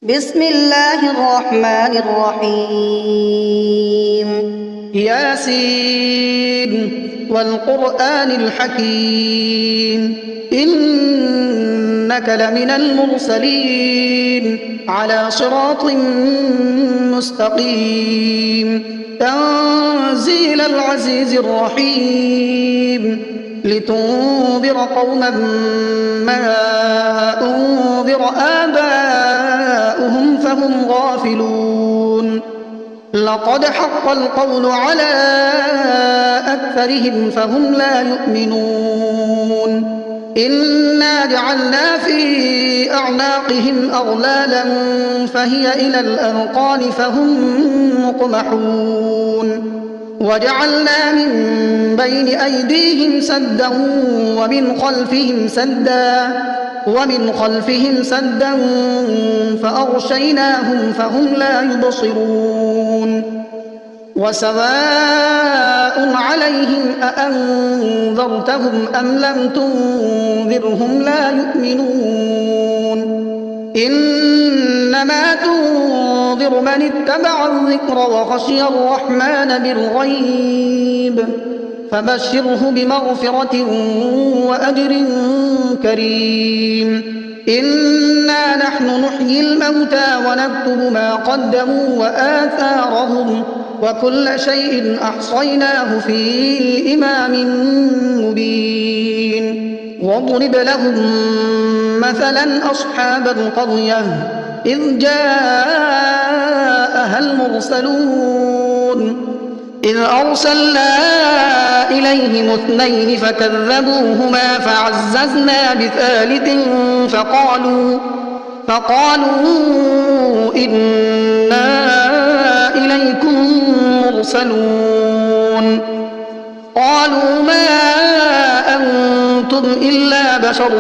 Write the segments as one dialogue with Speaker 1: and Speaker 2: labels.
Speaker 1: بسم الله الرحمن الرحيم
Speaker 2: ياسين والقرآن الحكيم إنك لمن المرسلين على صراط مستقيم تنزيل العزيز الرحيم لتنذر قوما ما أنذر آباؤهم فهم غافلون لقد حق القول على أكثرهم فهم لا يؤمنون إنا جعلنا في أعناقهم أغلالا فهي إلى الأذقان فهم مقمحون وجعلنا من بين أيديهم سدا ومن خلفهم سدا فأغشيناهم فهم لا يبصرون وسواء عليهم أأنذرتهم أم لم تنذرهم لا يؤمنون إنما تنذر من اتبع الذكر وخشي الرحمن بالغيب فبشره بمغفرة وأجر كريم إنا نحن نحيي الموتى ونكتب ما قدموا وآثارهم وكل شيء أحصيناه في إمام مبين واضرب لهم مثلا أصحاب القرية إذ جاءها المرسلون إذ أرسلنا إليهم اثنين فكذبوهما فعززنا بثالث فقالوا إنا إليكم مرسلون قالوا ما أنتم إلا بشر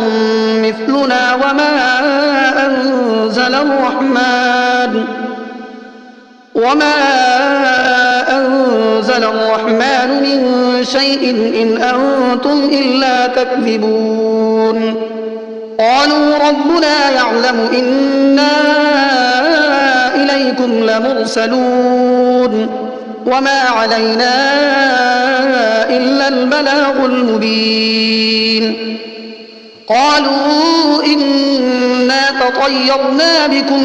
Speaker 2: مثلنا وما أنزل الرحمن من شيء إن أنتم إلا تكذبون قالوا ربنا يعلم إنا إليكم لمرسلون وما علينا إلا البلاغ المبين قالوا إنا تطيرنا بكم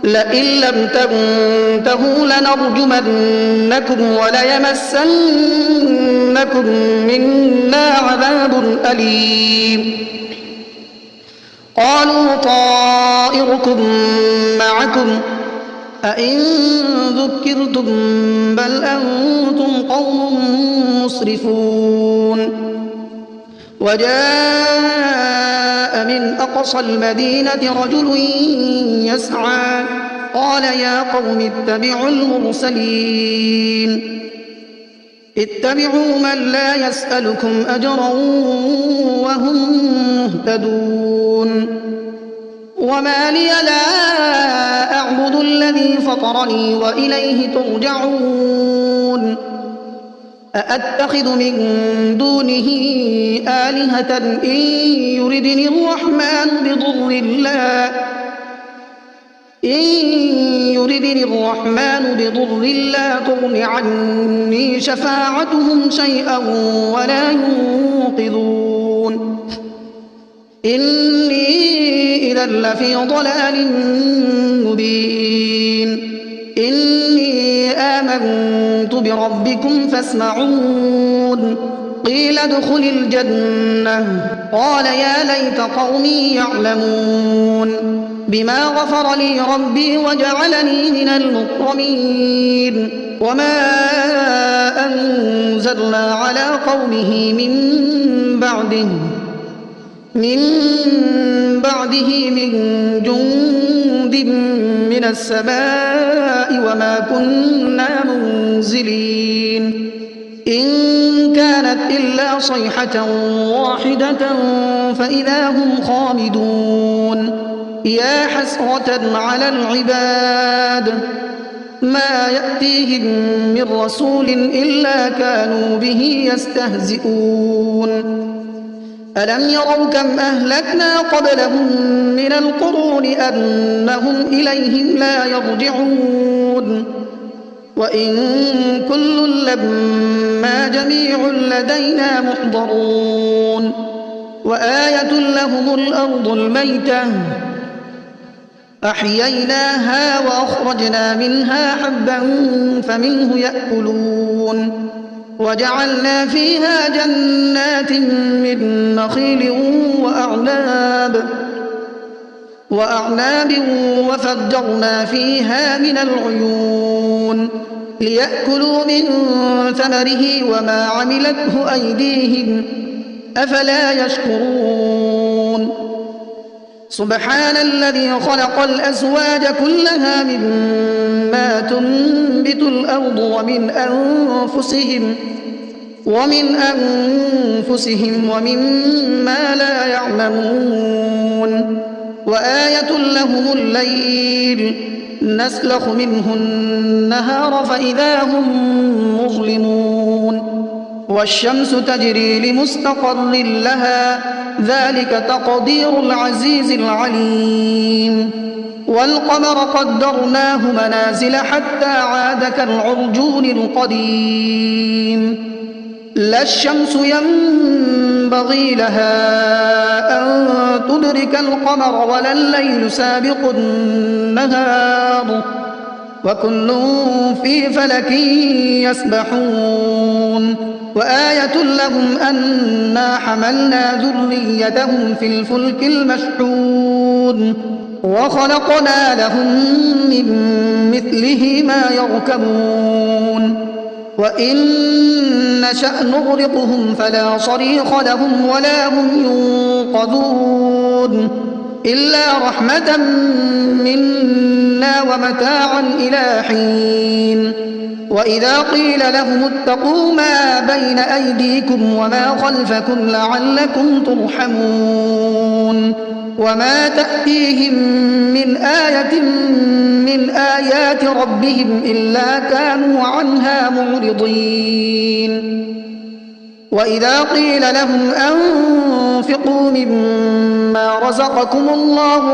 Speaker 2: لئن لم تنتهوا لنرجمنكم وليمسنكم منا عذاب أليم قالوا طائركم معكم أئن ذكرتم بل أنتم قوم مسرفون وجاء من أقصى المدينة رجل يسعى قال يا قوم اتبعوا المرسلين اتبعوا من لا يسألكم أجرا وهم مهتدون وما لي لا أعبد الذي فطرني وإليه ترجعون أأتخذ من دونه آلهة إن يردني الرحمن بضر لا تغن عني شفاعتهم شيئا ولا ينقذون إني إذا لفي ضلال مبين إني آمنت بربكم فاسمعون قيل ادخل الجنة قال يا ليت قومي يعلمون بما غفر لي ربي وجعلني من المكرمين وما أنزلنا على قومه من بعده من جند من السماء وما كنا منزلين إن كانت إلا صيحة واحدة فإذا هم خامدون يا حسرة على العباد ما يأتيهم من رسول إلا كانوا به يستهزئون ألم يروا كم أهلكنا قبلهم من القرون أنهم إليهم لا يرجعون وإن كل لما جميع لدينا محضرون وآية لهم الأرض الميتة أحييناها وأخرجنا منها حبا فمنه يأكلون وجعلنا فيها جنات من نخيل وأعناب وفجرنا فيها من العيون ليأكلوا من ثمره وما عملته أيديهم أفلا يشكرون سبحان الذي خلق الأزواج كلها مما تنبت الأرض ومن أنفسهم ومما لا يعلمون وآية لهم الليل نسلخ منه النهار فإذا هم مظلمون والشمس تجري لمستقر لها ذلك تقدير العزيز العليم والقمر قدرناه منازل حتى عاد كالعرجون القديم لا الشمس ينبغي لها أن تدرك القمر ولا الليل سابق النهار وكل في فلك يسبحون وآية لهم أنا حملنا ذريتهم في الفلك المشحون وخلقنا لهم من مثله ما يركبون وإن نشأ نغرقهم فلا صريخ لهم ولا هم ينقذون إلا رحمة منا ومتاعا إلى حين وإذا قيل لهم اتقوا ما بين أيديكم وما خلفكم لعلكم ترحمون وما تأتيهم من آية من آيات ربهم إلا كانوا عنها معرضين وإذا قيل لهم أنفقوا مما رزقكم الله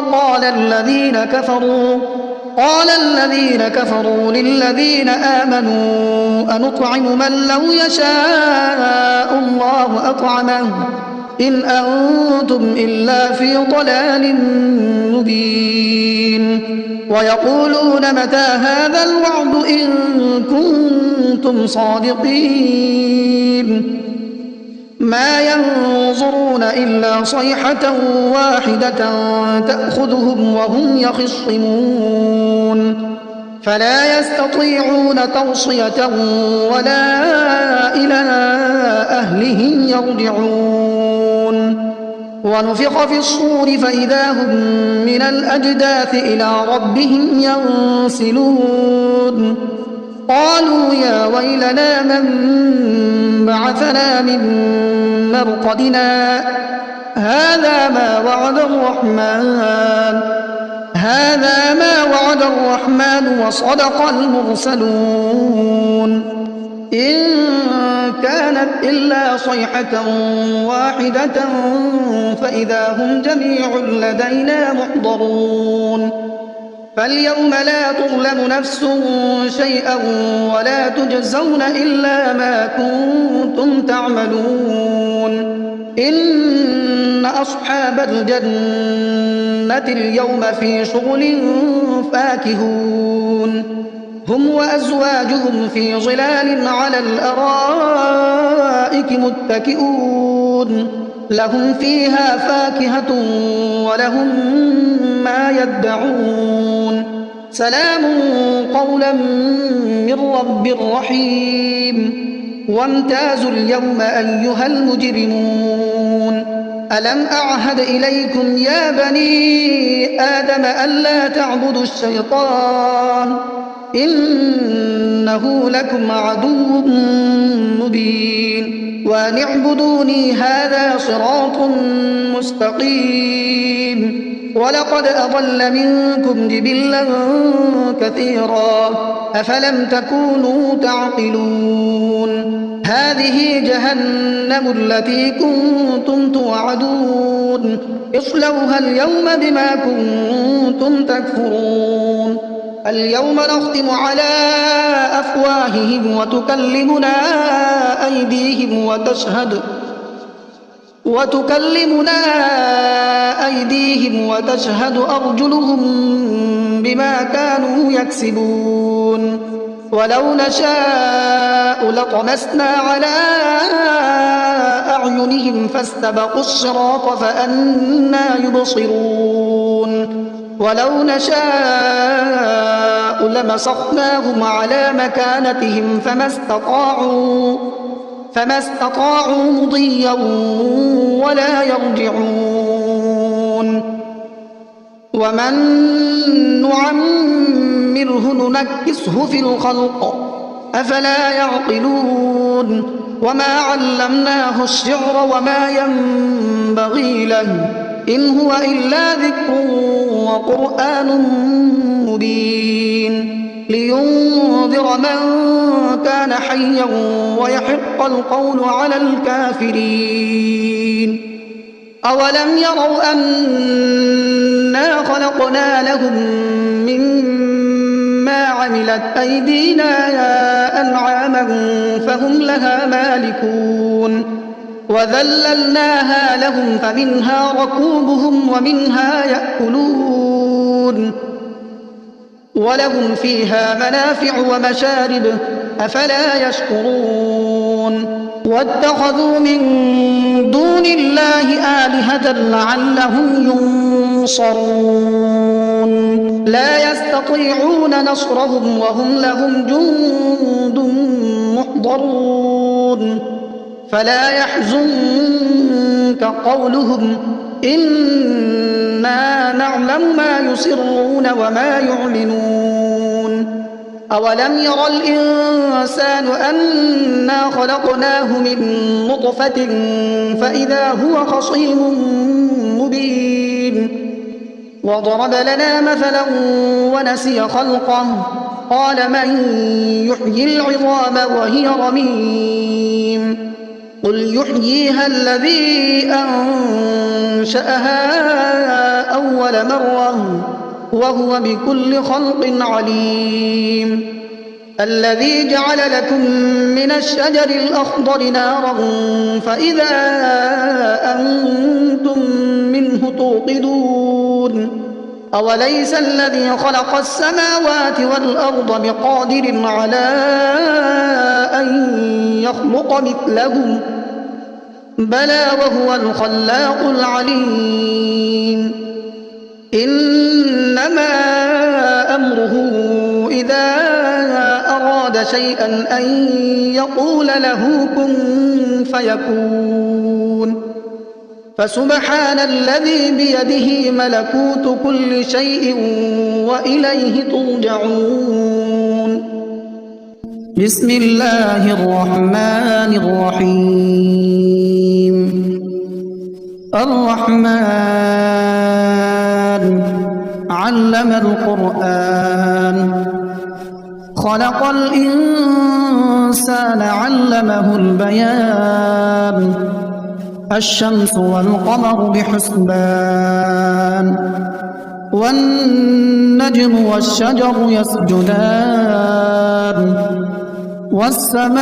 Speaker 2: قال الذين كفروا للذين آمنوا أنطعم من لو يشاء الله أطعمه إن أنتم إلا في ضلال مبين ويقولون متى هذا الوعد إن كنتم صادقين ما ينظرون إلا صيحة واحدة تأخذهم وهم يخصمون فلا يستطيعون توصية ولا إلى أهلهم يرجعون ونفخ في الصور فإذا هم من الأجداث إلى ربهم ينسلون قالوا يا ويلنا من بعثنا من مرقدنا هذا ما وعد الرحمن وصدق المرسلون إن كانت إلا صيحة واحدة فإذا هم جميع لدينا محضرون فاليوم لا تظلم نفس شيئا ولا تجزون إلا ما كنتم تعملون إن أصحاب الجنة اليوم في شغل فاكهون هم وأزواجهم في ظلال على الأرائك متكئون لهم فيها فاكهة ولهم ما يدعون سلام قولا من رب رحيم وامتازوا اليوم أيها المجرمون ألم أعهد إليكم يا بني آدم ألا تعبدوا الشيطان إنه لكم عدو مبين وأن اعبدوني هذا صراط مستقيم ولقد أضل منكم جبلا كثيرا أفلم تكونوا تعقلون هذه جهنم التي كنتم توعدون اصلوها اليوم بما كنتم تكفرون اليوم نختم على أفواههم وتكلمنا أيديهم وتشهد أرجلهم بما كانوا يكسبون ولو نشاء لطمسنا على أعينهم فاستبقوا الصراط فأنى يبصرون ولو نشاء لمسخناهم على مكانتهم فما استطاعوا مضيا ولا يرجعون ومن نعمره ننكسه في الخلق أفلا يعقلون وما علمناه الشعر وما ينبغي له إن هو إلا ذكر وقرآن مبين لينذر من كان حيا ويحق القول على الكافرين أولم يروا أنا خلقنا لهم مما عملت أيدينا أنعاما فهم لها مالكون وذللناها لهم فمنها ركوبهم ومنها يأكلون ولهم فيها منافع ومشارب أفلا يشكرون واتخذوا من دون الله آلهة لعلهم ينصرون لا يستطيعون نصرهم وهم لهم جند محضرون فلا يحزنك قولهم إنا نعلم ما يسرون وما يعلنون أولم ير الإنسان أنا خلقناه من نطفة فإذا هو خصيم مبين وضرب لنا مثلا ونسي خلقه قال من يحيي العظام وهي رميم قل يحييها الذي أنشأها أول مرة وهو بكل خلق عليم الذي جعل لكم من الشجر الأخضر نارا فإذا أنتم منه توقدون أوليس الذي خلق السماوات والأرض بقادر على أن يخلق مثلهم بلى وهو الخلاق العليم إنما أمره إذا أراد شيئا أن يقول له كن فيكون فسبحان الذي بيده ملكوت كل شيء وإليه ترجعون بسم الله الرحمن الرحيم الرحمن علم القرآن خلق الإنسان علمه البيان الشمس والقمر بحسبان والنجم والشجر يسجدان والسماء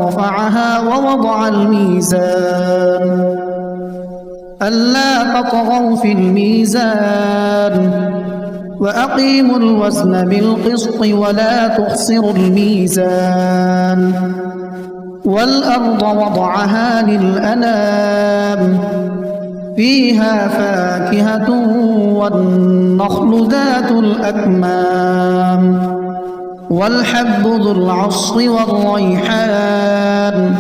Speaker 2: رفعها ووضع الميزان ألا تطغوا في الميزان وأقيموا الوزن بالقسط ولا تخسروا الميزان والأرض وضعها للأنام فيها فاكهة والنخل ذات الأكمام والحب ذو العصف والريحان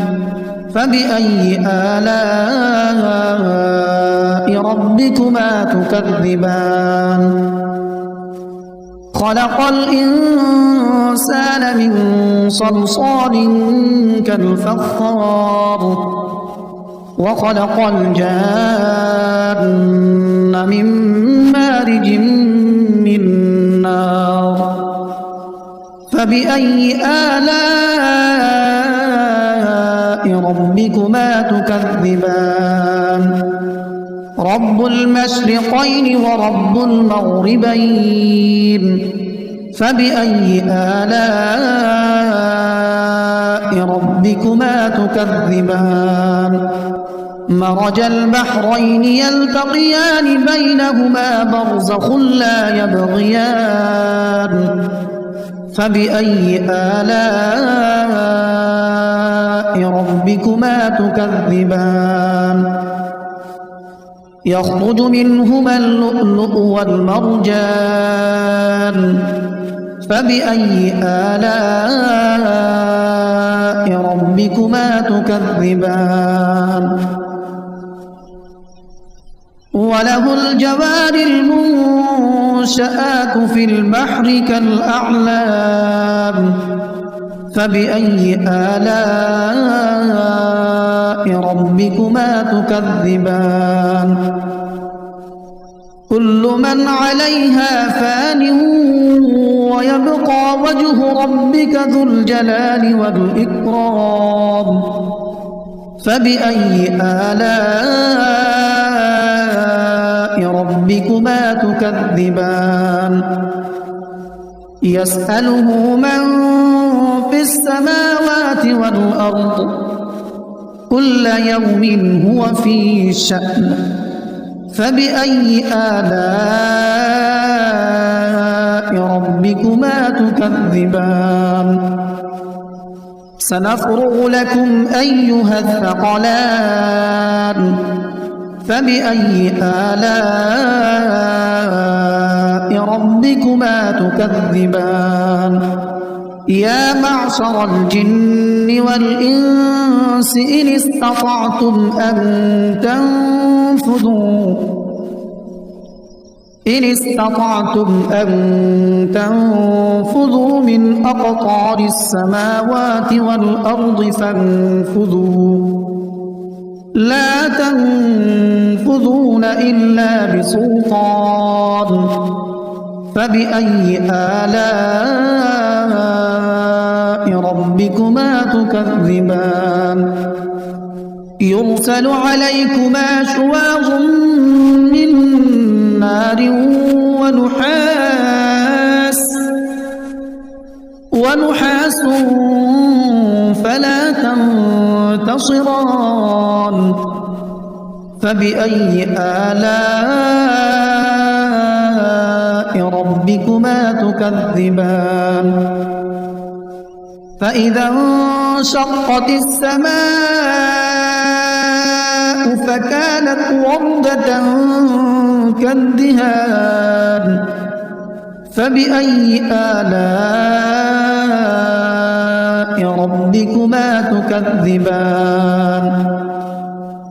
Speaker 2: فبأي آلاء ربكما تكذبان خلق الإنسان من صلصال كالفخار وخلق الجان من مارج من نار فبأي آلاء تكذبان رب المشرقين ورب المغربين فبأي آلاء ربكما تكذبان مرج البحرين يلتقيان بينهما برزخ لا يبغيان فبأي آلاء ربكما تكذبان يخرج منهما اللؤلؤ والمرجان فبأي آلاء ربكما تكذبان وله الجوار المنشآت في البحر كالأعلام فبأي آلاء ربكما تكذبان كل من عليها فان ويبقى وجه ربك ذو الجلال والإكرام فبأي آلاء ربكما تكذبان يسأله من في السماوات والأرض كل يوم هو في شأن فبأي آلاء ربكما تكذبان سنفرغ لكم أيها الثقلان فبأي آلاء ربكما تكذبان يا معشر الجن والإنس إن استطعتم أن تنفذوا من أقطار السماوات والأرض فانفذوا لا تنفذون إلا بسلطان فبأي آلاء ربكما تكذبان يرسل عليكما شواظ من نار ونحاس فلا تنتصران فبأي آلاء ربكما تكذبان فإذا انشقت السماء فكانت وردة كالدهان فبأي آلاء ربكما تكذبان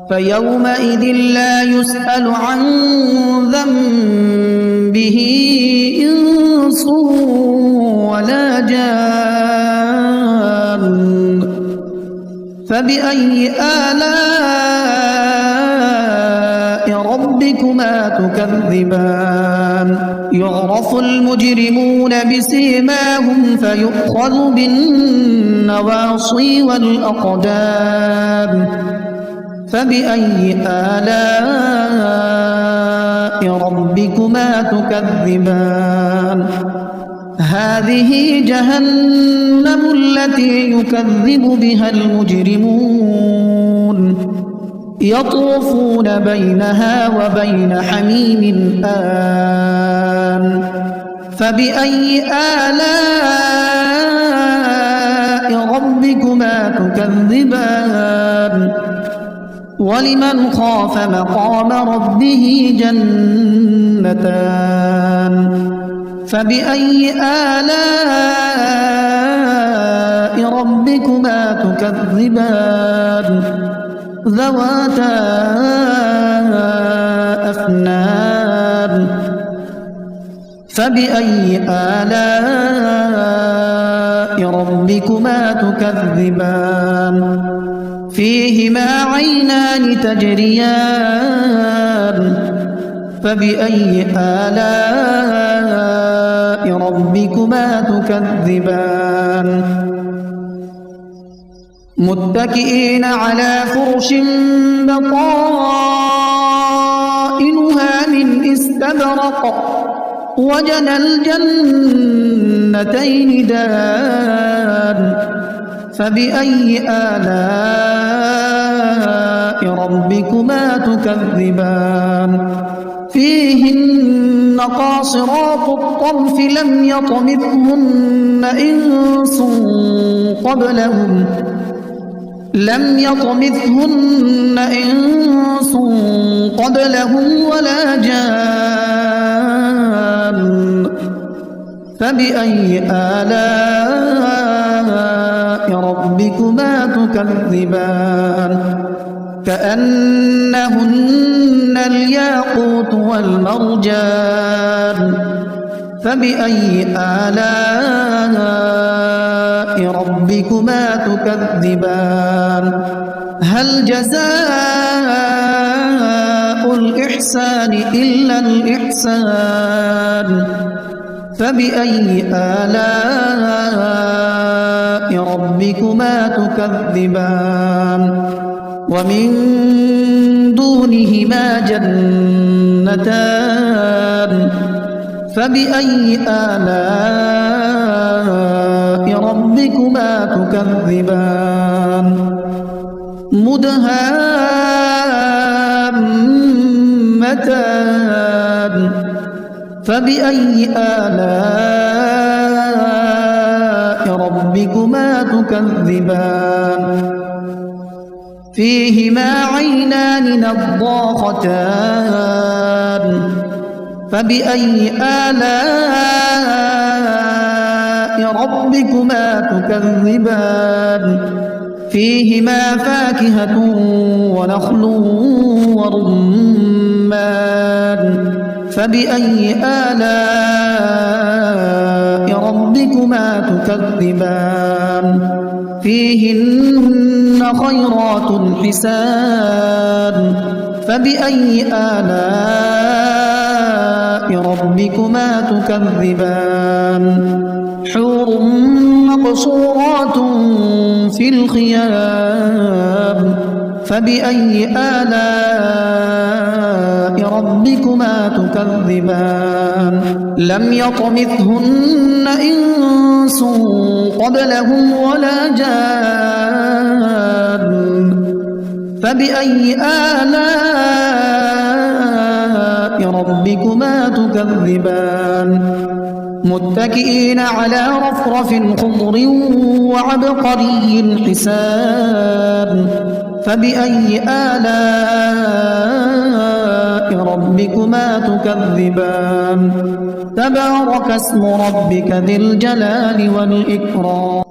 Speaker 2: فيومئذ لا يسأل عن ذنبه إنس ولا جان فبأي آلاء ربكما تكذبان يعرف المجرمون بسيماهم فيؤخذ بالنواصي والأقدام فبأي آلاء ربكما تكذبان هذه جهنم التي يكذب بها المجرمون يطوفون بينها وبين حميم آن فبأي آلاء ربكما تكذبان ولمن خاف مقام ربه جنتان فبأي آلاء ربكما تكذبان ذواتا أفنان فبأي آلاء ربكما تكذبان فيهما عينان تجريان فبأي آلاء ربكما تكذبان متكئين على فرش بطائنها من استبرق وجنى الجنتين دان فبأي آلاء ربكما تكذبان فيهن قاصرات الطرف لم يطمثهن إنس قبلهم ولا جان فبأي آلاء ربكما تكذبان كأنهن الياقوت والمرجان فبأي آلاء ربكما تكذبان هل جزاء الإحسان إلا الإحسان فبأي آلاء ربكما تكذبان ومن دونهما جنتان فبأي آلاء ربكما تكذبان مدهامتان فبأي آلاء ربكما تكذبان فيهما عينان نضاختان فبأي آلاء ربكما تكذبان فيهما فاكهة ونخل ورمان فبأي آلاء ربكما تكذبان فيهن خيرات حسان فبأي آلاء ربكما تكذبان حور مقصورات في الخيام فبأي آلاء ربكما تكذبان لم يطمثهن إنس قبلهم ولا جان فبأي آلاء ربكما تكذبان متكئين على رفرف خضر وعبقري حسان فبأي آلاء ربكما تكذبان تبارك اسم ربك ذي الجلال والإكرام